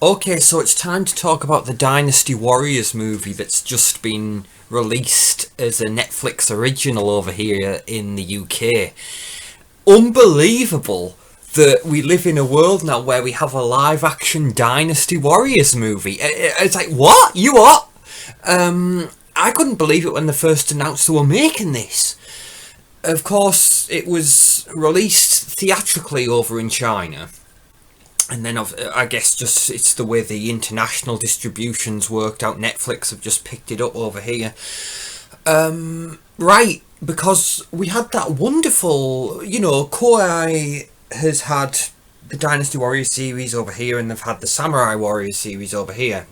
Okay, so it's time to talk about the Dynasty Warriors movie that's just been released as a Netflix original over here in the UK. Unbelievable that we live in a world now where we have a live action Dynasty Warriors movie. It's like, what? You what? I couldn't believe it when they first announced they were making this. Of course, it was released theatrically over in China. And then I guess just it's the way the international distributions worked out. Netflix have just picked it up over here. Right, because we had that wonderful, Koei has had the Dynasty Warriors series over here, and they've had the Samurai Warriors series over here.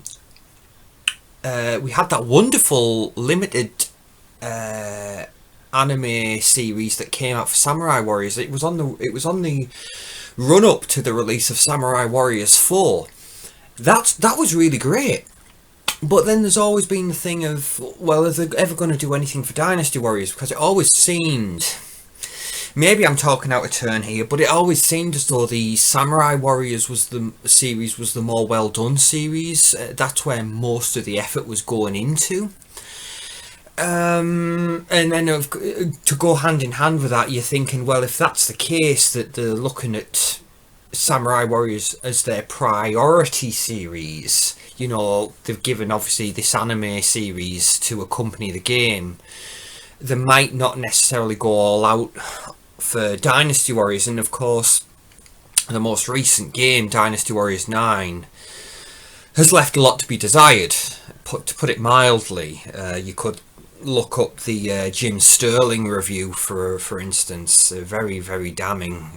We had that wonderful limited anime series that came out for Samurai Warriors. It was on the run up to the release of Samurai Warriors 4. That was really great. But then there's always been the thing of, well, are they ever going to do anything for Dynasty Warriors? Because it always seemed, maybe I'm talking out of turn here, but it always seemed as though the Samurai Warriors was the more well done series. That's where most of the effort was going into. And then to go hand in hand with that, you're thinking, well, if that's the case, that they're looking at Samurai Warriors as their priority series, they've given obviously this anime series to accompany the game, they might not necessarily go all out for Dynasty Warriors. And of course, the most recent game, Dynasty Warriors 9, has left a lot to be desired, to put it mildly. You could look up the Jim Sterling review, for instance. Very, very damning.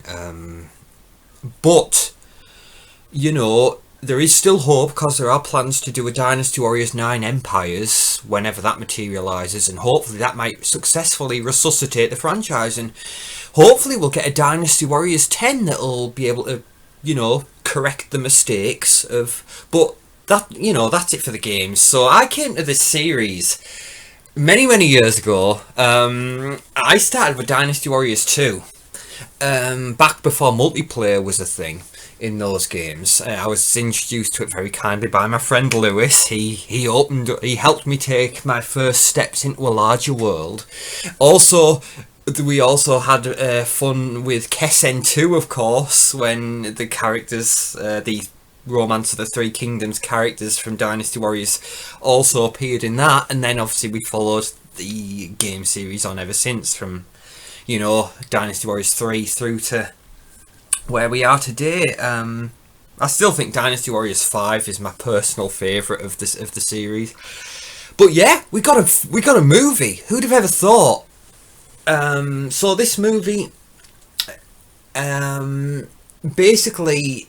But there is still hope, because there are plans to do a Dynasty Warriors 9 Empires whenever that materialises, and hopefully that might successfully resuscitate the franchise, and hopefully we'll get a Dynasty Warriors 10 that'll be able to correct the mistakes of. But that's it for the games. So I came to this series many years ago. I started with Dynasty Warriors 2, back before multiplayer was a thing in those games. I was introduced to it very kindly by my friend Lewis. He helped me take my first steps into a larger world. Also, we also had fun with Kessen 2, of course, when the characters, the Romance of the Three Kingdoms characters from Dynasty Warriors also appeared in that. And then obviously we followed the game series on ever since, from Dynasty Warriors 3 through to where we are today. I still think Dynasty Warriors 5 is my personal favourite of the series. But yeah, we got a movie. Who'd have ever thought? So this movie, basically,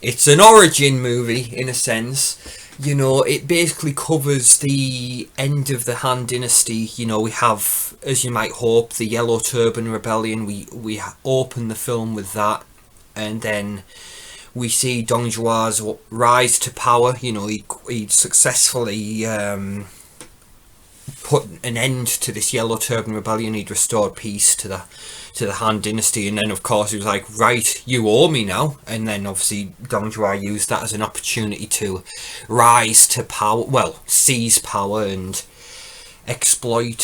it's an origin movie in a sense. It basically covers the end of the Han Dynasty. We have, as you might hope, the Yellow Turban Rebellion. We open the film with that, and then we see Dong Zhuo's rise to power. He successfully put an end to this Yellow Turban Rebellion. He'd restored peace to the Han Dynasty, and then of course he was like, right, you owe me now. And then obviously Dong Zhuo used that as an opportunity to rise to power, well, seize power and exploit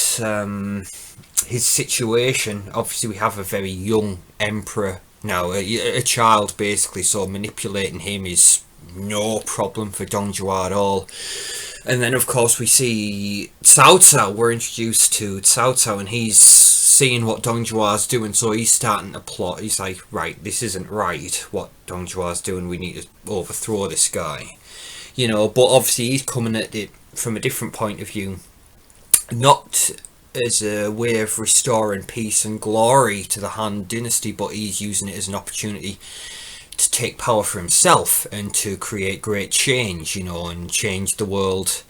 his situation. Obviously we have a very young emperor now, a child basically, so manipulating him is no problem for Dong Zhuo at all. And then of course we see Cao Cao. We're introduced to Cao Cao, and he's seeing what Dong Zhuo's doing, so he's starting to plot. He's like, right, this isn't right what Dong Zhuo's doing, we need to overthrow this guy. But obviously he's coming at it from a different point of view, not as a way of restoring peace and glory to the Han Dynasty, but he's using it as an opportunity to take power for himself and to create great change, and change the world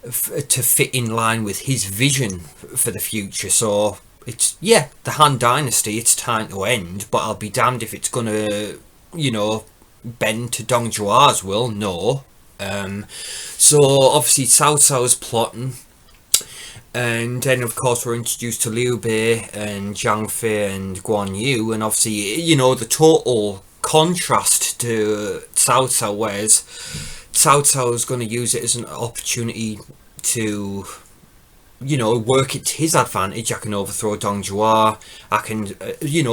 to fit in line with his vision for the future. So it's, the Han Dynasty, it's time to end, but I'll be damned if it's gonna, bend to Dong Zhuo's will. No. So obviously Cao Cao's plotting, and then of course we're introduced to Liu Bei and Zhang Fei and Guan Yu, and obviously the total contrast to Cao Cao, whereas Cao Cao is going to use it as an opportunity to, work it to his advantage. I can overthrow Dong Zhuo. I can,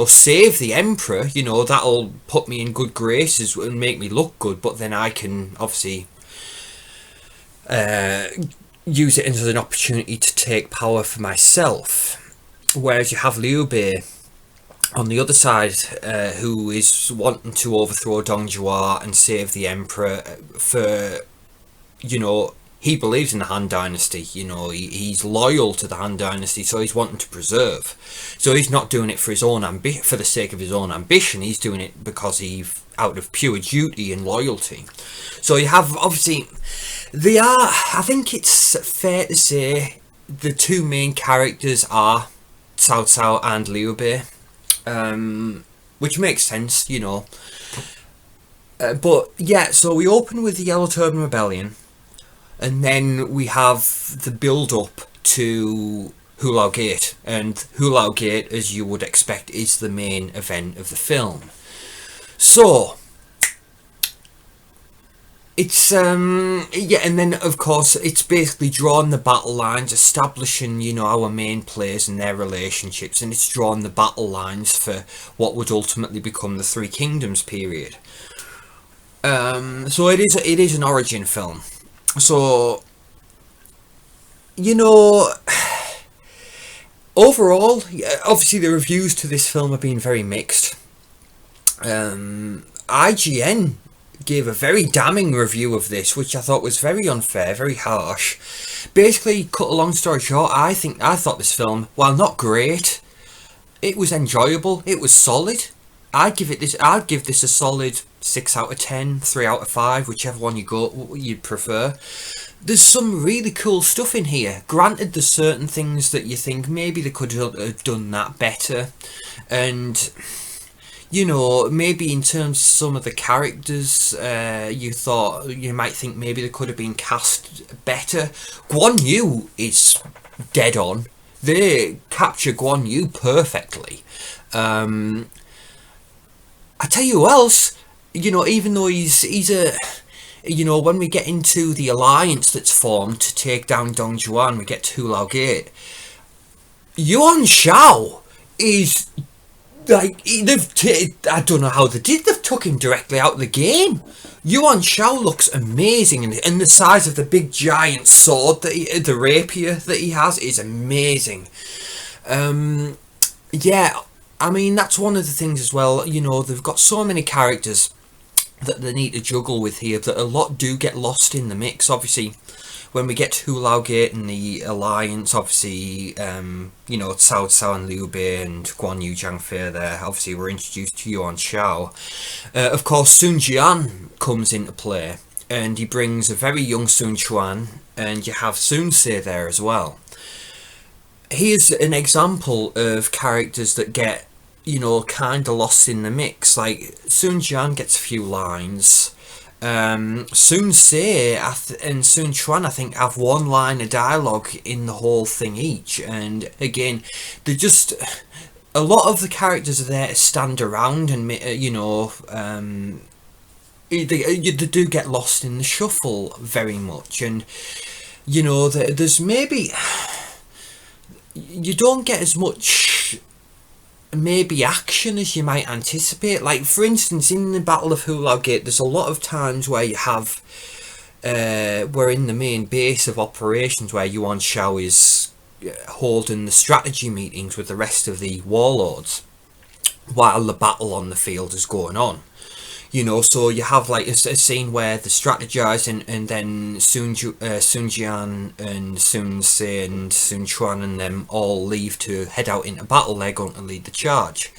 save the emperor. That'll put me in good graces and make me look good. But then I can obviously use it as an opportunity to take power for myself. Whereas you have Liu Bei on the other side, who is wanting to overthrow Dong Zhuo and save the emperor for, he believes in the Han Dynasty. He's loyal to the Han Dynasty, so he's wanting to preserve. So he's not doing it for his own for the sake of his own ambition. He's doing it because he's out of pure duty and loyalty. So you have, obviously, I think it's fair to say the two main characters are Cao Cao and Liu Bei, which makes sense, but yeah, so we open with the Yellow Turban Rebellion, and then we have the build up to Hulao Gate, and Hulao Gate, as you would expect, is the main event of the film. So it's and then of course it's basically drawing the battle lines, establishing our main players and their relationships, and it's drawing the battle lines for what would ultimately become the Three Kingdoms period. So it is an origin film. So overall, obviously the reviews to this film have been very mixed. IGN gave a very damning review of this, which I thought was very unfair, very harsh. Basically, cut a long story short, I thought this film, while not great, it was enjoyable, it was solid. I'd give this a solid 6 out of 10, 3 out of 5, whichever one you'd prefer. There's some really cool stuff in here. Granted, there's certain things that you think maybe they could have done that better, and maybe in terms of some of the characters, you might think maybe they could have been cast better. Guan Yu is dead on. They capture Guan Yu perfectly. I tell you who else, even though he's a, when we get into the alliance that's formed to take down Dong Zhuo, we get to Hulao Gate, Yuan Shao is, like, I don't know how they did. They've took him directly out of the game. Yuan Shao looks amazing, and the size of the big giant sword the rapier that he has is amazing. Yeah, I mean, that's one of the things as well. They've got so many characters that they need to juggle with here that a lot do get lost in the mix. Obviously, when we get to Hulao Gate and the alliance, obviously, Cao Cao and Liu Bei and Guan Yu Jiangfei there, obviously we're introduced to Yuan Shao. Of course, Sun Jian comes into play, and he brings a very young Sun Quan, and you have Sun Ce there as well. He is an example of characters that get, kind of lost in the mix. Like, Sun Jian gets a few lines. Sun Ce and Sun Quan, I think, have one line of dialogue in the whole thing each, and again, they're just, a lot of the characters are there to stand around, and they do get lost in the shuffle very much, and there's maybe, you don't get as much maybe action as you might anticipate. Like, for instance, in the Battle of Hulao Gate, there's a lot of times where you have we're in the main base of operations where Yuan Shao is holding the strategy meetings with the rest of the warlords while the battle on the field is going on. So you have like a scene where they're strategizing, and then Sun Jian and Sun Ce and Sun Quan and them all leave to head out into battle. They're going to lead the charge.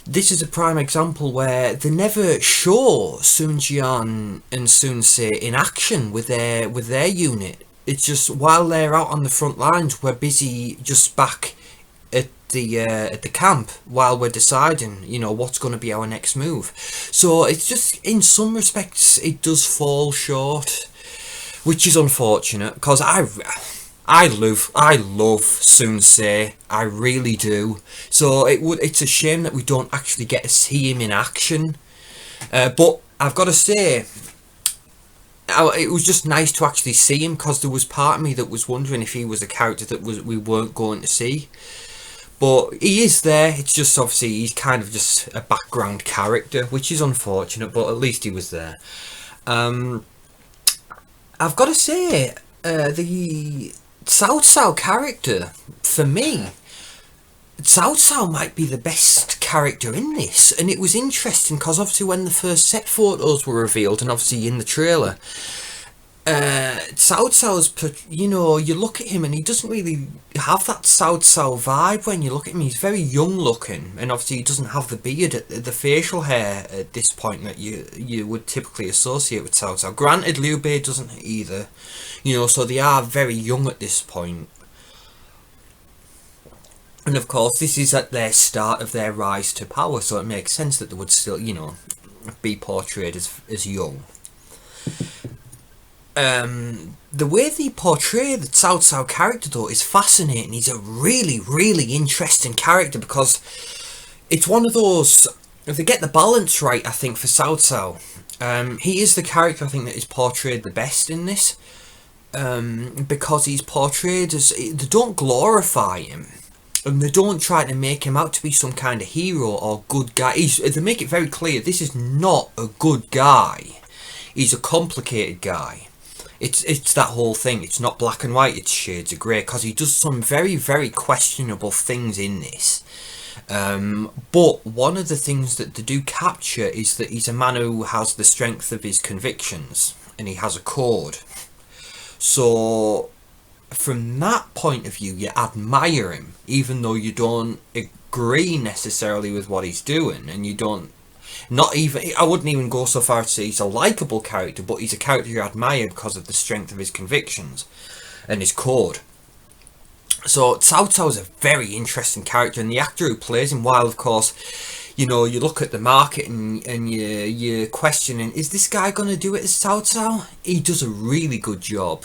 This is a prime example where they never show Sun Jian and Sun Ce in action with their unit. It's just while they're out on the front lines, we're busy just back at the camp while we're deciding, what's going to be our next move. So it's just, in some respects, it does fall short, which is unfortunate, because I love Sun Ce, I really do. So it's a shame that we don't actually get to see him in action. But I've got to say, it was just nice to actually see him, because there was part of me that was wondering if he was a character that we weren't going to see. But he is there. It's just obviously he's kind of just a background character, which is unfortunate, but at least he was there. I've got to say, the Cao Cao character, for me, Cao Cao might be the best character in this. And it was interesting because obviously when the first set photos were revealed, and obviously in the trailer, Cao Cao's, you look at him and he doesn't really have that Cao Cao vibe. When you look at him, he's very young looking, and obviously he doesn't have the beard, the facial hair at this point that you would typically associate with Cao Cao. Granted, Liu Bei doesn't either, so they are very young at this point. And of course, this is at their start of their rise to power, so it makes sense that they would still, be portrayed as young. The way they portray the Cao Cao character, though, is fascinating. He's a really, really interesting character, because it's one of those, if they get the balance right, I think, for Cao Cao, he is the character, I think, that is portrayed the best in this, because he's portrayed as, they don't glorify him, and they don't try to make him out to be some kind of hero or good guy. They make it very clear, this is not a good guy. He's a complicated guy. It's that whole thing. It's not black and white, it's shades of grey, because he does some very, very questionable things in this. But one of the things that they do capture is that he's a man who has the strength of his convictions, and he has a code. So from that point of view, you admire him, even though you don't agree necessarily with what he's doing, and you don't, I wouldn't even go so far to say he's a likeable character, but he's a character you admire because of the strength of his convictions and his code. So Cao Cao is a very interesting character, and the actor who plays him, while of course, you look at the market and you're questioning, is this guy going to do it as Cao Cao? He does a really good job.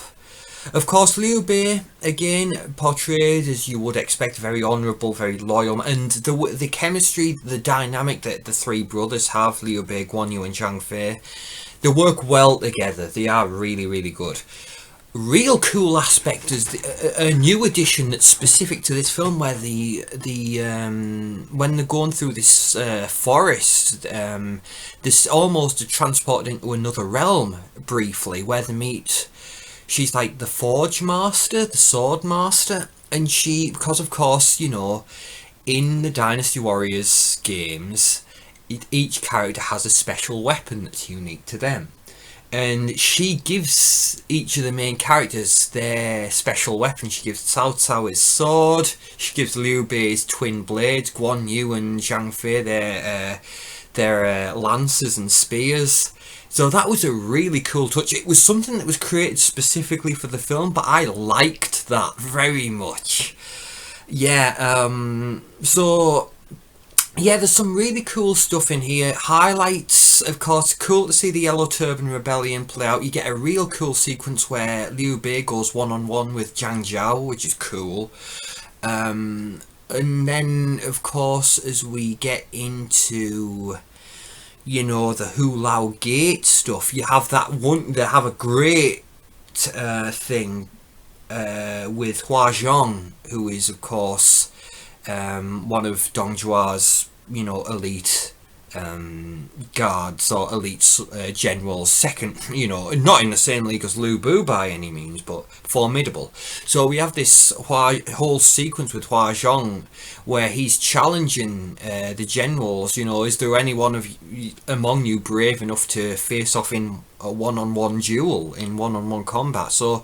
Of course, Liu Bei, again, portrayed as you would expect, very honourable, very loyal, and the chemistry, the dynamic that the three brothers have, Liu Bei, Guan Yu and Zhang Fei, they work well together. They are really, really good. Real cool aspect is a new addition that's specific to this film, where when they're going through this forest, there's almost a transport into another realm briefly, where they meet. She's like the forge master, the sword master, and she, because of course, in the Dynasty Warriors games, each character has a special weapon that's unique to them. And she gives each of the main characters their special weapon. She gives Cao Cao his sword, she gives Liu Bei his twin blades, Guan Yu and Zhang Fei their lances and spears. So that was a really cool touch. It was something that was created specifically for the film, but I liked that very much. Yeah, so yeah, there's some really cool stuff in here. Highlights, of course, cool to see the Yellow Turban Rebellion play out. You get a real cool sequence where Liu Bei goes one-on-one with Zhang Zhao, which is cool. And then, of course, as we get into, the Hu Lao Gate stuff, you have that one, they have a great thing with Hua Zhong, who is, of course, one of Dong Zhuo's, elite guards or elite generals, second, not in the same league as Lu Bu by any means, but formidable. So we have this whole sequence with Hua Zhong where he's challenging the generals, is there anyone among you brave enough to face off in a one-on-one duel, in one-on-one combat? So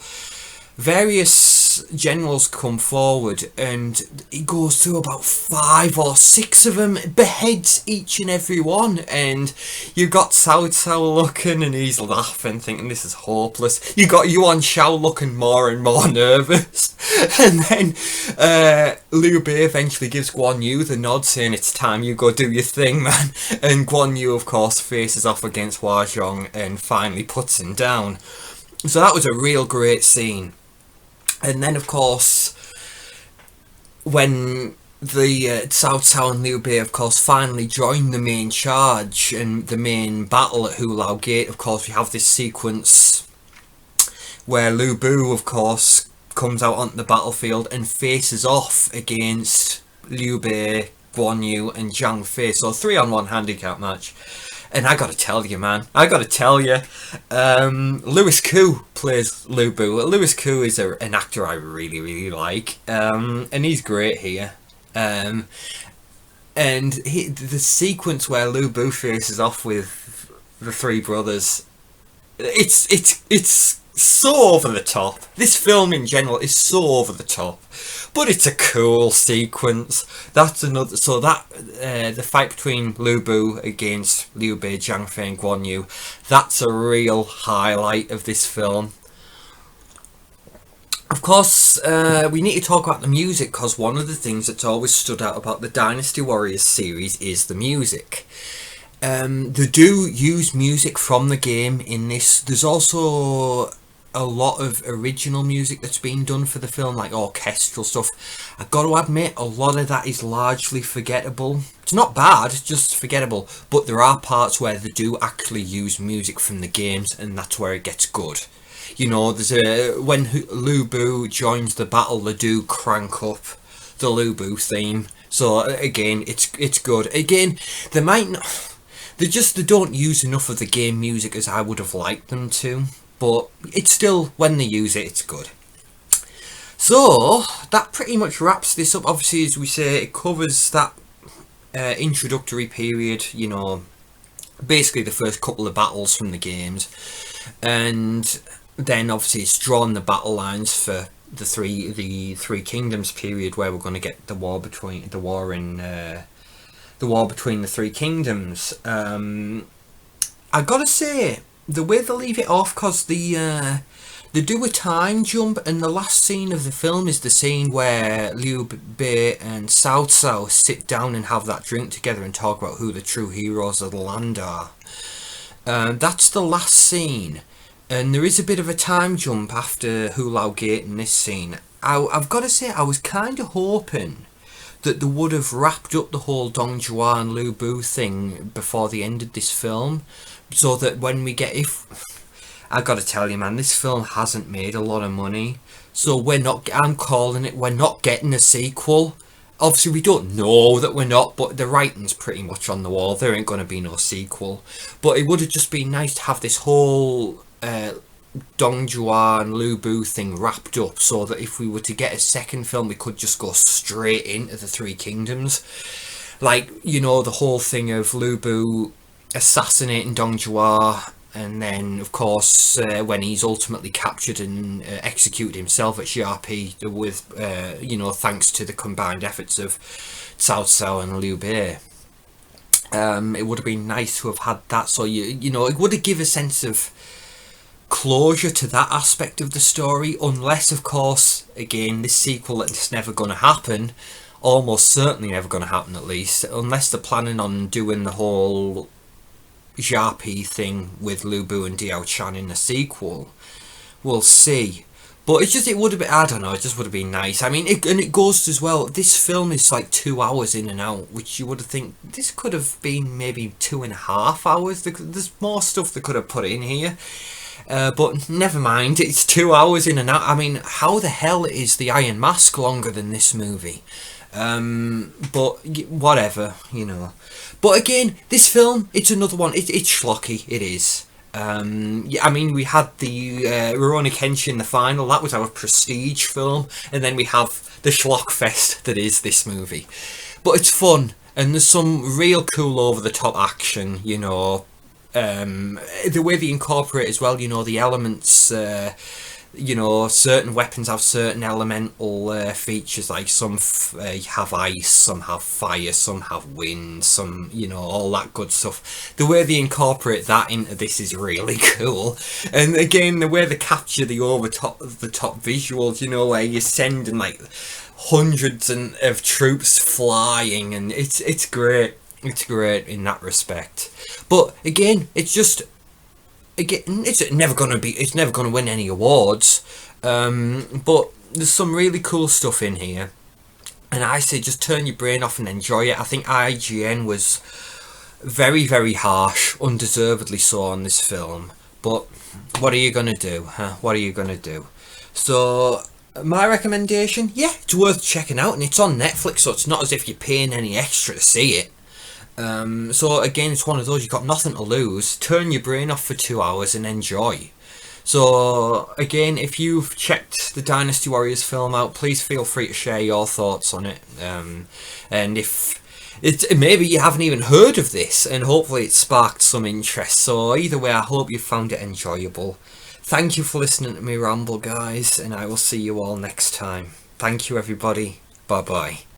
various generals come forward, and he goes through about 5 or 6 of them, beheads each and every one, and you got Cao Cao looking, and he's laughing, thinking this is hopeless. You got Yuan Shao looking more and more nervous, and then Liu Bei eventually gives Guan Yu the nod, saying it's time, you go do your thing, man. And Guan Yu, of course, faces off against Hua Zhong and finally puts him down. So that was a real great scene. And then, of course, when the Cao Cao and Liu Bei, of course, finally join the main charge and the main battle at Hulao Gate. Of course, we have this sequence where Lu Bu, of course, comes out onto the battlefield and faces off against Liu Bei, Guan Yu and Zhang Fei. So 3-on-1 handicap match. And I gotta tell you, man, Louis Koo plays Lu Bu. Louis Koo is an actor I really, really like, and he's great here. And the sequence where Lu Bu faces off with the three brothers, it's so over the top. This film in general is so over the top, but it's a cool sequence. That's another. So that the fight between Lu Bu against Liu Bei, Zhang Fei, and Guan Yu, that's a real highlight of this film. Of course, we need to talk about the music, because one of the things that's always stood out about the Dynasty Warriors series is the music. They do use music from the game in this. There's also a lot of original music that's been done for the film, like orchestral stuff. I've got to admit, a lot of that is largely forgettable. It's not bad, it's just forgettable, but there are parts where they do actually use music from the games, and that's where it gets good. You know, there's when Lu Bu joins the battle, they do crank up the Lu Bu theme. So again, it's good. Again, they might not. They don't use enough of the game music as I would have liked them to. But it's still, when they use it, it's good. So that pretty much wraps this up. Obviously, as we say, it covers that introductory period. You know, basically the first couple of battles from the games, and then obviously it's drawn the battle lines for the three kingdoms period, where we're going to get the war between the three kingdoms. I gotta say, the way they leave it off, because they do a time jump, and the last scene of the film is the scene where Liu Bei and Cao Cao sit down and have that drink together and talk about who the true heroes of the land are. That's the last scene, and there is a bit of a time jump after Hulao Gate in this scene. I've got to say, I was kind of hoping that they would have wrapped up the whole Dong Zhuo and Lu Bu thing before they ended this film, so that when we get, I gotta tell you, man, this film hasn't made a lot of money, so I'm calling it, we're not getting a sequel. Obviously we don't know that we're not, but the writing's pretty much on the wall, there ain't gonna be no sequel. But it would have just been nice to have this whole Dong Zhuo and Lu Bu thing wrapped up, so that if we were to get a second film, we could just go straight into the three kingdoms. Like, you know, the whole thing of Lu Bu assassinating Dong Zhuo, and then of course when he's ultimately captured and executed himself at Xiapi, with you know, thanks to the combined efforts of Cao Cao and Liu Bei. It would have been nice to have had that, so you know, it would have given a sense of closure to that aspect of the story, unless of course, again, this sequel that's never going to happen, almost certainly never going to happen, at least, unless they're planning on doing the whole Xiapi thing with Lu Bu and Diao Chan in the sequel. We'll see. But it would have been, I don't know, it just would have been nice. I mean, it goes as well, this film is like 2 hours in and out, which you would have think, this could have been maybe 2.5 hours. There's more stuff they could have put in here. But never mind, it's 2 hours in and out. I mean, how the hell is The Iron Mask longer than this movie? But whatever, you know. But again, this film, it's another one. It's schlocky, it is. Yeah, I mean, we had the Rurouni Kenshin, the final. That was our prestige film, and then we have the schlock fest that is this movie. But it's fun, and there's some real cool over the top action, you know. The way they incorporate as well, you know, the elements, you know, certain weapons have certain elemental features, like some have ice, some have fire, some have wind, some, you know, all that good stuff. The way they incorporate that into this is really cool. And again, the way they capture the top visuals, you know, where you're sending like hundreds of troops flying, and it's great. It's great in that respect. But again, it's never gonna win any awards. But there's some really cool stuff in here. And I say just turn your brain off and enjoy it. I think IGN was very, very harsh, undeservedly so, on this film. But what are you going to do, huh? What are you going to do? So, my recommendation, yeah, it's worth checking out. And it's on Netflix, so it's not as if you're paying any extra to see it. So, again, it's one of those, you've got nothing to lose. Turn your brain off for 2 hours and enjoy. So, again, if you've checked the Dynasty Warriors film out, please feel free to share your thoughts on it. And if maybe you haven't even heard of this, and hopefully it sparked some interest. So, either way, I hope you found it enjoyable. Thank you for listening to me ramble, guys, and I will see you all next time. Thank you, everybody. Bye-bye.